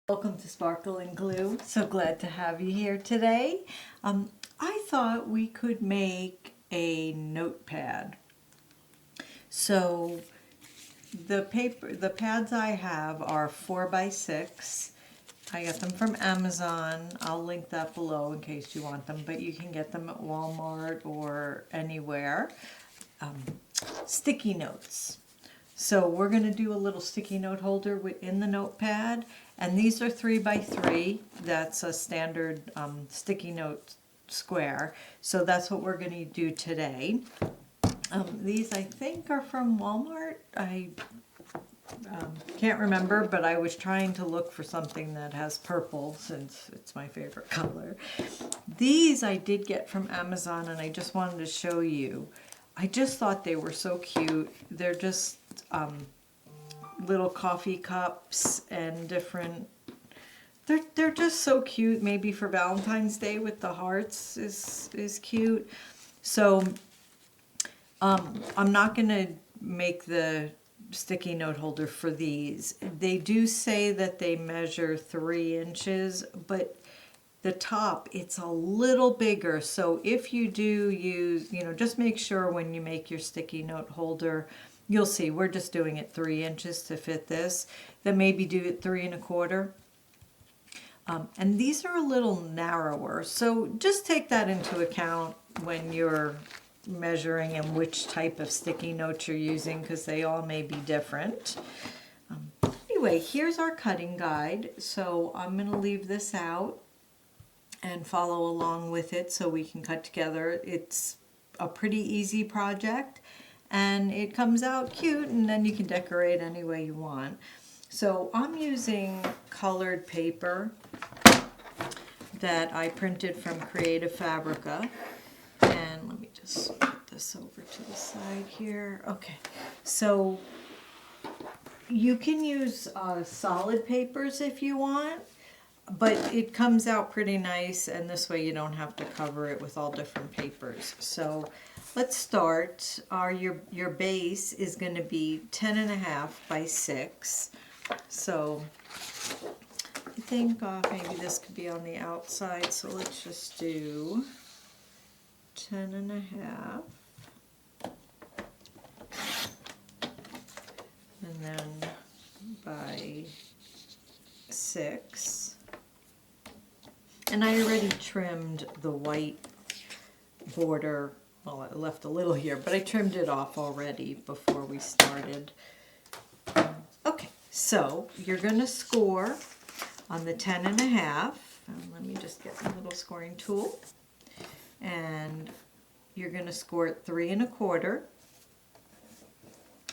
Welcome to Sparkle and Glue. So glad to have you here today. I thought we could make a notepad. So the pads I have are 4x6. I got them from Amazon. I'll link that below in case you want them, but you can get them at Walmart or anywhere. Sticky notes. So we're going to do a little sticky note holder in the notepad, and these are 3x3. That's a standard sticky note square. So that's what we're going to do today. These I think are from Walmart. I can't remember, but I was trying to look for something that has purple since it's my favorite color. These I did get from Amazon, and I just wanted to show you. I just thought they were so cute. They're just little coffee cups and different. They're just so cute. Maybe for Valentine's Day with the hearts is cute. So I'm not gonna make the sticky note holder for these. They do say that they measure 3 inches, but the top, it's a little bigger. So if you do use, just make sure when you make your sticky note holder, you'll see we're just doing it 3 inches to fit this. Then maybe do it 3 1/4. And these are a little narrower. So just take that into account when you're measuring and which type of sticky notes you're using, because they all may be different. Anyway, here's our cutting guide. So I'm going to leave this out and follow along with it so we can cut together. It's a pretty easy project, and it comes out cute, and then you can decorate any way you want. So I'm using colored paper that I printed from Creative Fabrica. And let me just put this over to the side here. Okay, so you can use solid papers if you want, but it comes out pretty nice, and this way you don't have to cover it with all different papers. So let's start. Your base is going to be 10 1/2 by 6. So I think maybe this could be on the outside, so let's just do 10 1/2, and then by 6. And I already trimmed the white border. Well, I left a little here, but I trimmed it off already before we started. Okay, so you're going to score on the 10 1/2. Let me just get a little scoring tool. And you're going to score it 3 1/4.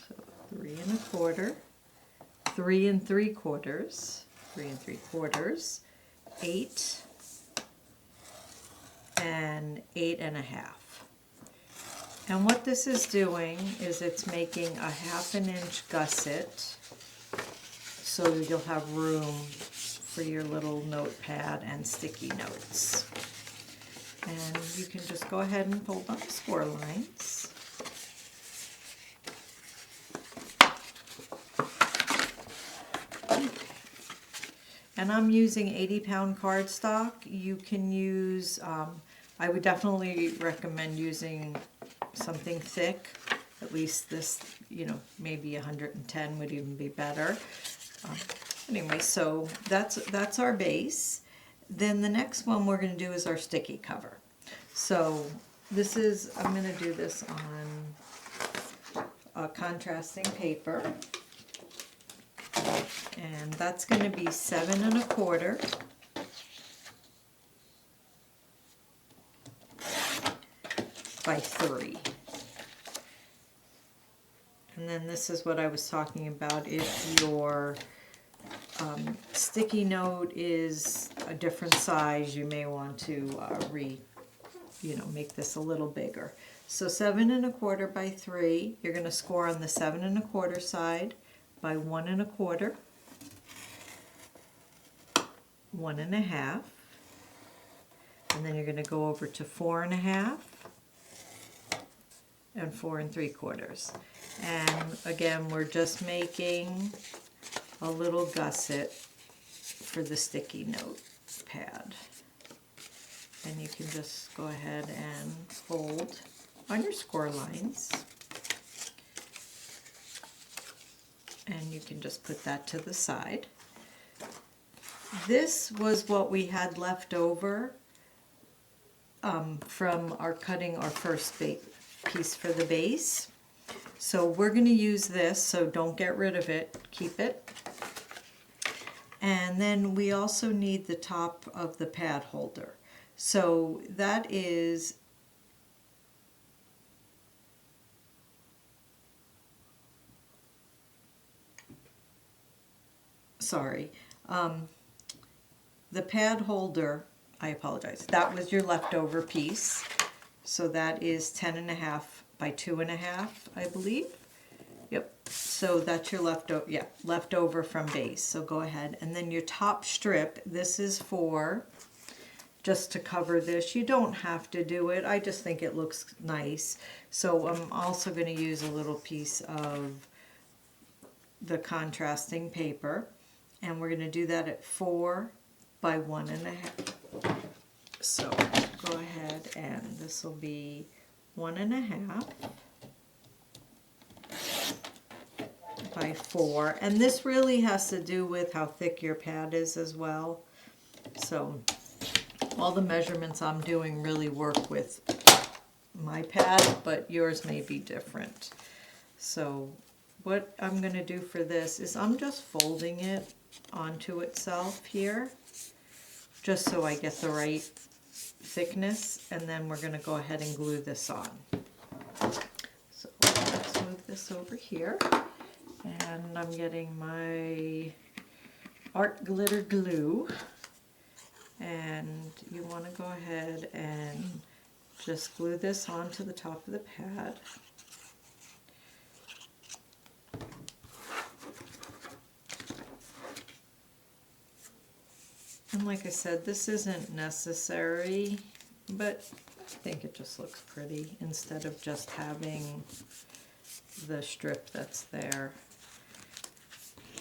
So 3 1/4, 3 3/4, 3 3/4, 8, and 8 1/2. And what this is doing is it's making a 1/2 inch gusset, so you'll have room for your little notepad and sticky notes. And you can just go ahead and fold up the score lines. And I'm using 80-pound cardstock. You can use, I would definitely recommend using something thick. At least this, maybe 110 would even be better. Anyway, so that's our base. Then the next one we're going to do is our sticky cover. So I'm going to do this on a contrasting paper. And that's going to be 7 1/4 by 3. And then this is what I was talking about. If your sticky note is a different size, you may want to make this a little bigger. So 7 1/4 by 3. You're going to score on the 7 1/4 side by 1 1/4, 1 1/2, and then you're going to go over to 4 1/2 and 4 3/4. And again, we're just making a little gusset for the sticky note pad. And you can just go ahead and fold on your score lines. And you can just put that to the side. This was what we had left over from our cutting our first piece for the base. So we're going to use this, so don't get rid of it, keep it. And then we also need the top of the pad holder. So that is the pad holder, I apologize, that was your leftover piece. So that is 10.5 by 2.5, I believe. Yep, so that's your leftover from base. So go ahead, and then your top strip, this is for just to cover this. You don't have to do it, I just think it looks nice. So I'm also going to use a little piece of the contrasting paper, and we're going to do that at 4 by 1.5. So go ahead, and this will be 1.5 by 4, and this really has to do with how thick your pad is as well. So all the measurements I'm doing really work with my pad, but yours may be different. So what I'm going to do for this is I'm just folding it onto itself here, just so I get the right thickness, and then we're going to go ahead and glue this on. So let's move this over here, and I'm getting my art glitter glue, and you want to go ahead and just glue this onto the top of the pad. And like I said, this isn't necessary, but I think it just looks pretty instead of just having the strip that's there.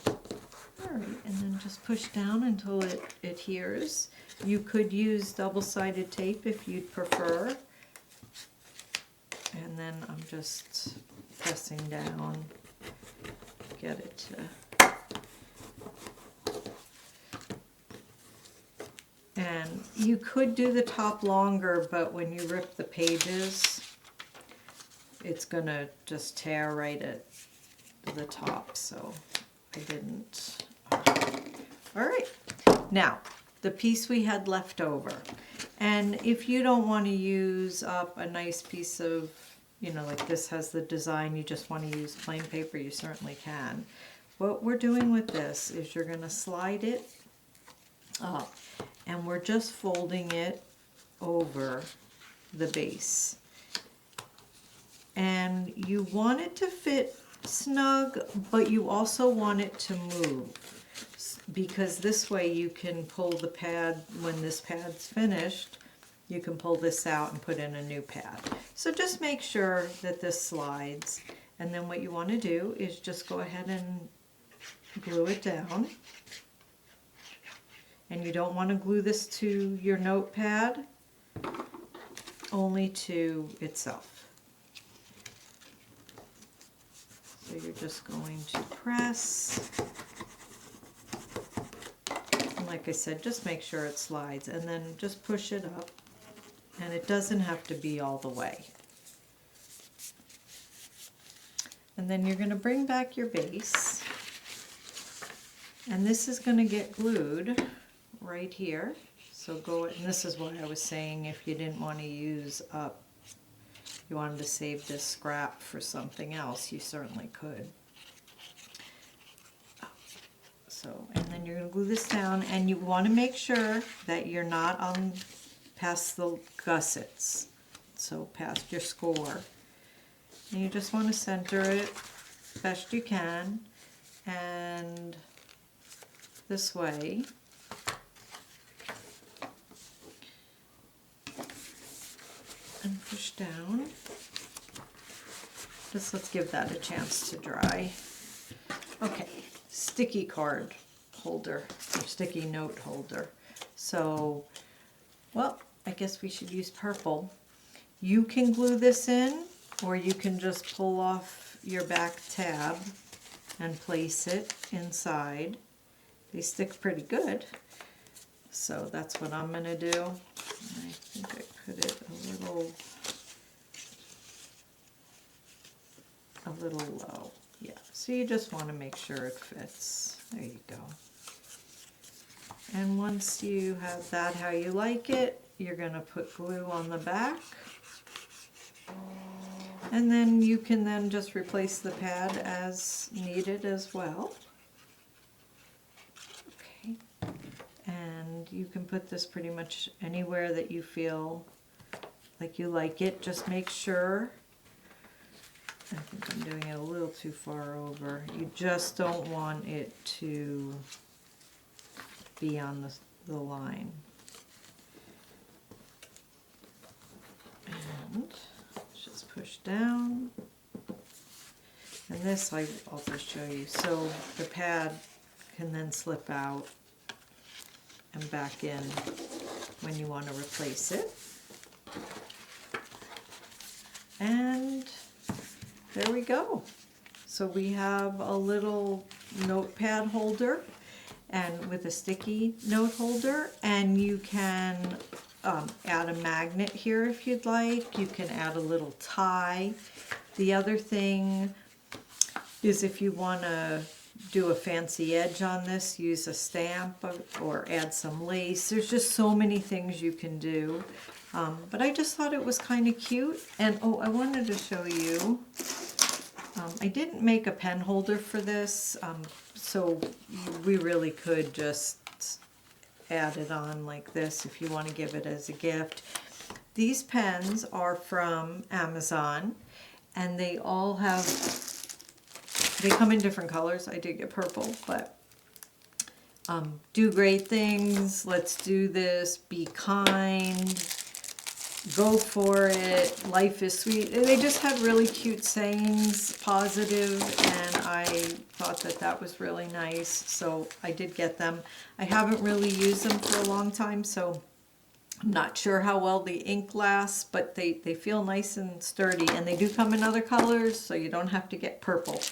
Alright, and then just push down until it adheres. You could use double-sided tape if you'd prefer. And then I'm just pressing down, get it to... And you could do the top longer, but when you rip the pages, it's going to just tear right at the top, so I didn't. All right, now the piece we had left over. And if you don't want to use up a nice piece of, you know, like this has the design, you just want to use plain paper, you certainly can. What we're doing with this is you're going to slide it up, and we're just folding it over the base. And you want it to fit snug, but you also want it to move, because this way you can pull the pad, when this pad's finished, you can pull this out and put in a new pad. So just make sure that this slides, and then what you want to do is just go ahead and glue it down. And you don't want to glue this to your notepad, only to itself. So you're just going to press. And like I said, just make sure it slides, and then just push it up. And it doesn't have to be all the way. And then you're going to bring back your base. And this is going to get glued right here. So go, and this is what I was saying, if you didn't want to use up, you wanted to save this scrap for something else, you certainly could. So, and then you're going to glue this down, and you want to make sure that you're not on past the gussets, so past your score. And you just want to center it best you can, and this way. And push down. Just let's give that a chance to dry. Okay, sticky card holder, or sticky note holder. So, well, I guess we should use purple. You can glue this in, or you can just pull off your back tab and place it inside. They stick pretty good. So that's what I'm going to do. I think I put it a little low. Yeah, so you just want to make sure it fits. There you go. And once you have that how you like it, you're going to put glue on the back. And then you can then just replace the pad as needed as well. Okay. And you can put this pretty much anywhere that you feel like you like it. Just make sure, I think I'm doing it a little too far over. You just don't want it to be on the line. And just push down. And this I'll just show you. So the pad can then slip out and back in when you want to replace it. And there we go. So we have a little notepad holder and with a sticky note holder, and you can add a magnet here if you'd like. You can add a little tie. The other thing is if you want to do a fancy edge on this, use a stamp or add some lace. There's just so many things you can do. But I just thought it was kind of cute. And oh, I wanted to show you, I didn't make a pen holder for this, so we really could just add it on like this if you want to give it as a gift. These pens are from Amazon, and they all have, they come in different colors. I did get purple, but do great things. Let's do this. Be kind. Go for it. Life is sweet. They just had really cute sayings, positive, and I thought that that was really nice. So I did get them. I haven't really used them for a long time, so I'm not sure how well the ink lasts, but they feel nice and sturdy, and they do come in other colors, so you don't have to get purple.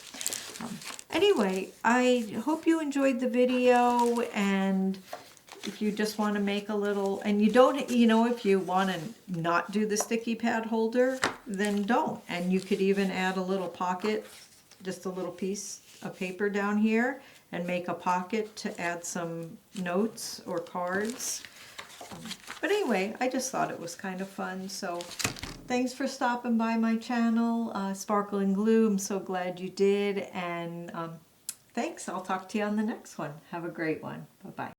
Anyway, I hope you enjoyed the video, and if you just want to make a little, and you don't, you know, if you want to not do the sticky pad holder, then don't. And you could even add a little pocket, just a little piece of paper down here, and make a pocket to add some notes or cards. But anyway, I just thought it was kind of fun. So thanks for stopping by my channel, Sparkle and Glue. I'm so glad you did. And thanks. I'll talk to you on the next one. Have a great one. Bye-bye.